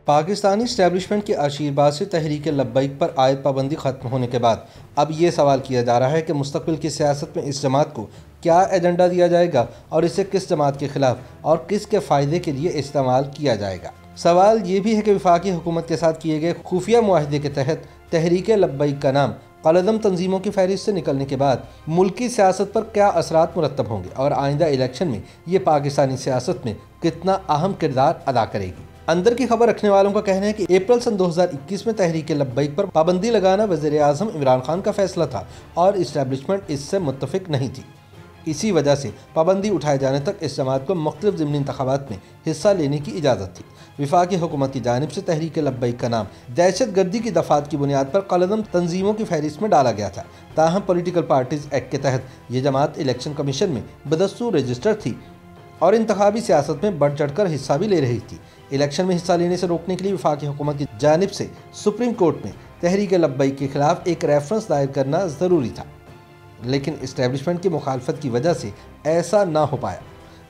Pakistani establishment के आशीर्वाद से तहरीक लब्बैक पर आयद पाबंदी ख़त्म होने के बाद अब ये सवाल किया जा रहा है कि मुस्तक़बिल की सियासत में इस जमात को क्या एजेंडा दिया जाएगा और इसे किस जमात के ख़िलाफ़ और किसके फ़ायदे के लिए इस्तेमाल किया जाएगा। सवाल ये भी है कि वफाकी हुकूमत के साथ किए गए खुफिया मुआहदे के तहत तहरीक लब्बैक का नाम कलअदम तंजीमों की फहरिस्त से निकलने के बाद मुल्की सियासत पर क्या असरात मुरतब होंगे और आइंदा इलेक्शन में ये पाकिस्तानी सियासत में कितना अहम किरदार अदा करेगी। अंदर की खबर रखने वालों का कहना है कि अप्रैल सन 2021 में तहरीक लब्बैक पर पाबंदी लगाना वज़ीर-ए-आज़म इमरान खान का फैसला था और इस्टेब्लिशमेंट इससे मुत्तफिक नहीं थी। इसी वजह से पाबंदी उठाए जाने तक इस जमात को मुख्तलिफ ज़िमनी इंतखाबात में हिस्सा लेने की इजाज़त थी। वफाकी हुकूमत की जानिब से तहरीक लब्बैक का नाम दहशत गर्दी की दफ़ात की बुनियाद पर कलअदम तंजीमों की फहरिस्त में डाला गया था। ताहम पॉलिटिकल पार्टीज़ एक्ट के तहत ये जमात इलेक्शन कमीशन में बदस्तूर रजिस्टर थी और इंतखाबी सियासत में बढ़ चढ़ कर हिस्सा भी ले रही थी। इलेक्शन में हिस्सा लेने से रोकने के लिए वफाकी हुकूमत की जानिब से सुप्रीम कोर्ट में तहरीक लब्बैक के खिलाफ एक रेफरेंस दायर करना ज़रूरी था, लेकिन इस्टेब्लिशमेंट की मुखालफत की वजह से ऐसा ना हो पाया।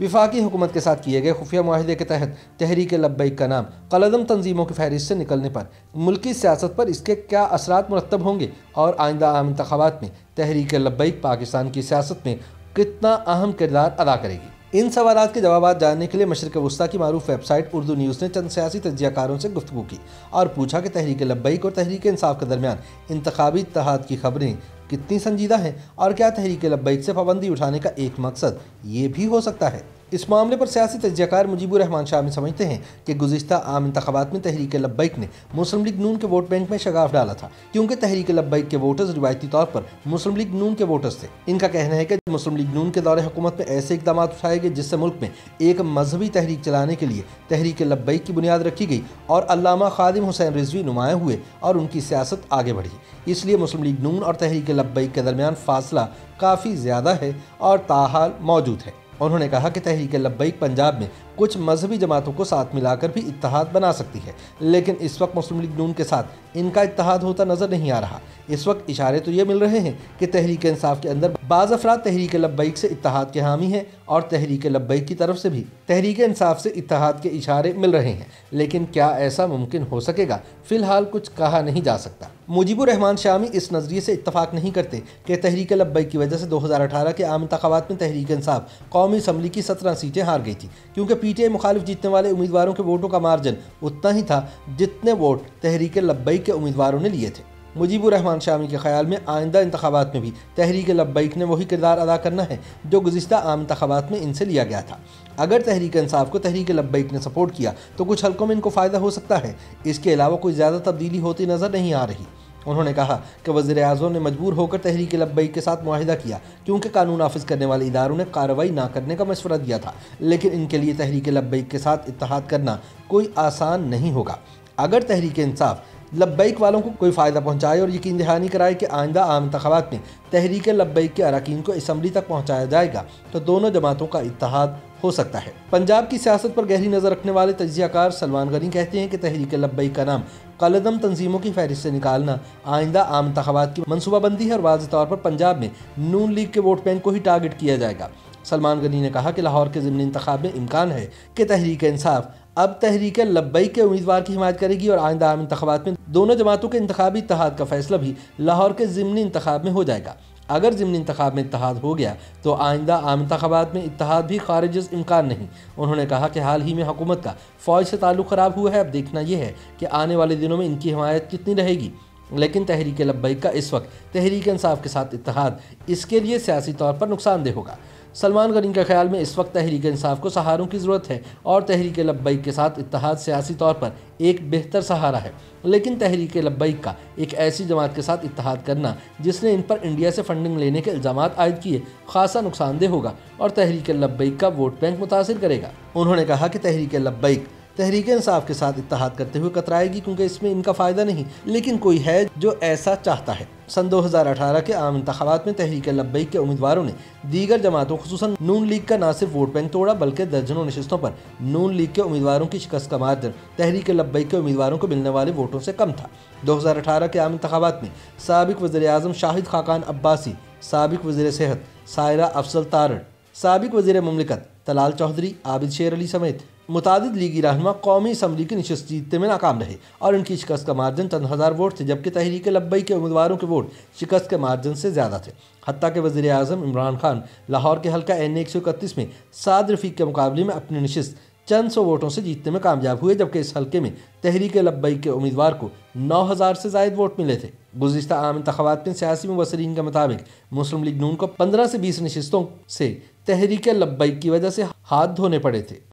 वफाकी हुकूमत के साथ किए गए खुफिया मुआहदे के तहत तहरीक लब्बैक का नाम कलअदम तंजीमों की फहरिस्त से निकलने पर मुल्की सियासत पर इसके क्या असरात मुरतब होंगे और आइंदा आम इंतखाबात में तहरीक लब्बैक पाकिस्तान की सियासत में कितना अहम किरदार अदा करेगी। इन सवालात के जवाब जानने के लिए मशरिक़ वस्ता की मारूफ वेबसाइट उर्दू न्यूज़ ने चंद सियासी तज्ज़ियाकारों से गुफ्तगू की और पूछा कि तहरीक लब्बैक और तहरीक इंसाफ के दरमियान इंतखाबी इत्तेहाद की खबरें कितनी संजीदा हैं और क्या तहरीक लब्बैक से पाबंदी उठाने का एक मकसद ये भी हो सकता है। इस मामले पर सियासी तज्ज़ियाकार मुजीबुर रहमान शामी समझते हैं कि गुज़िश्ता आम इंतखाबात में तहरीक लब्बैक ने मुस्लिम लीग नून के वोट बैंक में शगाफ डाला था, क्योंकि तहरीक लब्बैक के वोटर्स रिवायती तौर पर मुस्लिम लीग नून के वोटर्स थे। इनका कहना है कि मुस्लिम लीग नून के दौरे हुकूमत में ऐसे इक़दाम उठाए गए जिससे मुल्क में एक मजहबी तहरीक चलाने के लिए तहरीक लब्बैक की बुनियाद रखी गई और अल्लामा खादिम हुसैन रिजवी नुमाया हुए और उनकी सियासत आगे बढ़ी। इसलिए मुस्लिम लीग नून और तहरीक लब्बैक के दरमियान फासला काफ़ी ज़्यादा है और ताहाल मौजूद है। उन्होंने कहा कि तहरीक लब्बैक पंजाब में कुछ मजहबी जमातों को साथ मिलाकर भी इत्तेहाद बना सकती है, लेकिन इस वक्त मुस्लिम लीग नून के साथ इनका इत्तेहाद होता नज़र नहीं आ रहा। इस वक्त इशारे तो ये मिल रहे हैं कि तहरीक इंसाफ के अंदर बाज़ अफराद तहरीक लब्बैक से इत्तेहाद के हामी हैं और तहरीक लब्बैक की तरफ से भी तहरीक इंसाफ से इत्तेहाद के इशारे मिल रहे हैं, लेकिन क्या ऐसा मुमकिन हो सकेगा, फ़िलहाल कुछ कहा नहीं जा सकता। मुजीबुर रहमान शामी इस नज़रिए से इत्तफाक नहीं करते कि तहरीक लब्बैक की वजह से 2018 के आम इंतखाबात में तहरीक इंसाफ कौमी असम्बली की 17 सीटें हार गई थी, क्योंकि पीटीआई मुखालिफ जीतने वाले उम्मीदवारों के वोटों का मार्जिन उतना ही था जितने वोट तहरीक लब्बैक के उम्मीदवारों ने लिए थे। मुजीबुर रहमान शामी के ख्याल में आइंदा इंतखाबात में भी तहरीक लब्बैक ने वही किरदार अदा करना है जो गुज़िश्ता आम इंतखाबात में इनसे लिया गया था। अगर तहरीक इंसाफ को तहरीक लब्बैक ने सपोर्ट किया तो कुछ हल्कों में इनको फ़ायदा हो सकता है, इसके अलावा कोई ज़्यादा तब्दीली होती नज़र नहीं आ रही। उन्होंने कहा कि वज़ीर-ए-आज़म ने मजबूर होकर तहरीक लब्बैक के साथ मुआहिदा किया, क्योंकि कानून नाफिज करने वाले इदारों ने कार्रवाई ना करने का मशवरा दिया था, लेकिन इनके लिए तहरीक लब्बैक के साथ इत्तेहाद करना कोई आसान नहीं होगा। अगर तहरीक इंसाफ लब्बैक वालों को कोई फ़ायदा पहुँचाए और यकीन दहानी कराए कि आइंदा आम इंतखाबात में तहरीक लब्बैक के अरकान को असम्बली तक पहुँचाया जाएगा तो दोनों जमातों का इत्तेहाद हो सकता है। पंजाब की सियासत पर गहरी नज़र रखने वाले तज्ज़ियाकार सलमान गनी कहते हैं कि तहरीक लब्बैक का नाम कलअदम तंजीमों की फहरिस्त से निकालना आइंदा आम इंतखाबात की मनसूबाबंदी है और वाज़ेह तौर पर पंजाब में नून लीग के वोट बैंक को ही टारगेट किया जाएगा। सलमान गनी ने कहा कि लाहौर के ज़िमनी इंतखाब में इम्कान है कि तहरीक इंसाफ अब तहरीक लब्बैक के उम्मीदवार की हिमायत करेगी और आइंदा आम इंतखाबात में दोनों जमातों के इंतखाबी इत्तेहाद का फैसला भी लाहौर के ज़िमनी इंतखाब में हो जाएगा। अगर ज़िमनी इंतखाब में इत्तेहाद हो गया तो आइंदा आम इंतखाबात में इत्तेहाद भी खारिज इम्कान नहीं। उन्होंने कहा कि हाल ही में हुकूमत का फ़ौज से ताल्लुक़ ख़राब हुआ है, अब देखना यह है कि आने वाले दिनों में इनकी हिमायत कितनी रहेगी, लेकिन तहरीक लब्बैक का इस वक्त तहरीक इंसाफ के साथ इत्तेहाद इसके लिए सियासी तौर पर नुकसानदेह होगा। सलमान गनी के ख्याल में इस वक्त तहरीक इंसाफ को सहारों की ज़रूरत है और तहरीक लब्बैक के साथ इत्तेहाद सियासी तौर पर एक बेहतर सहारा है, लेकिन तहरीक लब्बैक का एक ऐसी जमात के साथ इत्तेहाद करना जिसने इन पर इंडिया से फंडिंग लेने के इल्ज़ामात आयद किए खासा नुकसानदेह होगा और तहरीक लब्बैक का वोट बैंक मुतासिर करेगा। उन्होंने कहा कि तहरीक लब्बैक तहरीक इंसाफ के साथ इत्तेहाद करते हुए कतराएगी, क्योंकि इसमें इनका फ़ायदा नहीं, लेकिन कोई है जो ऐसा चाहता है। सन 2018 के आम इंतखाबात में तहरीक लब्बैक के उम्मीदवारों ने दीगर जमातों खुसूसन नून लीग का न सिर्फ वोट बैंक तोड़ा, बल्कि दर्जनों नशिस्तों पर नून लीग के उम्मीदवारों की शिकस्त का मार्जिन तहरीक लब्बैक के उम्मीदवारों को मिलने वाले वोटों से कम था। 2018 के आम इंतखाबात में साबिक वज़ीर-ए-आज़म शाहिद खाकान अब्बासी, साबिक वज़ीर सेहत सायरा अफजल तारड़, साबिक वज़ीर मुमलिकत तलाल चौधरी, आबिद शेर अली समेत मुतादिद लीगी रहनुमा कौमी असम्बली की नशिस्त जीतने में नाकाम रहे और इनकी शिकस्त का मार्जिन चंद हज़ार वोट थे, जबकि तहरीक लब्बैक के उम्मीदवारों के वोट शिकस्त के मार्जिन से ज़्यादा थे। हत्ता के वज़ीर आज़म इमरान खान लाहौर के हल्का N 131 में साद रफ़ीक के मुकाबले में अपनी नशिस्त चंद सौ वोटों से जीतने में कामयाब हुए, जबकि इस हल्के में तहरीक लब्बैक के उम्मीदवार को 9,000 से ज़ायद वोट मिले थे। गुज़िश्ता आम इंतख़ाबात में सियासी मुबसरीन के मुताबिक मुस्लिम लीग नून को 15 से 20 नशिस्तों से तहरीक लब्बैक की वजह से हाथ धोने पड़े थे।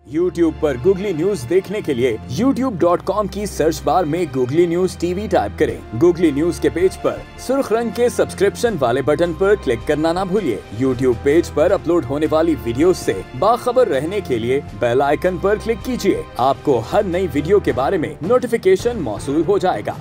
YouTube पर गूगली न्यूज देखने के लिए youtube.com की सर्च बार में गूगली न्यूज TV टाइप करें। गूगली न्यूज के पेज पर सुर्ख रंग के सब्सक्रिप्शन वाले बटन पर क्लिक करना ना भूलिए। YouTube पेज पर अपलोड होने वाली वीडियोस से बाखबर रहने के लिए बेल आइकन पर क्लिक कीजिए। आपको हर नई वीडियो के बारे में नोटिफिकेशन मौसूल हो जाएगा।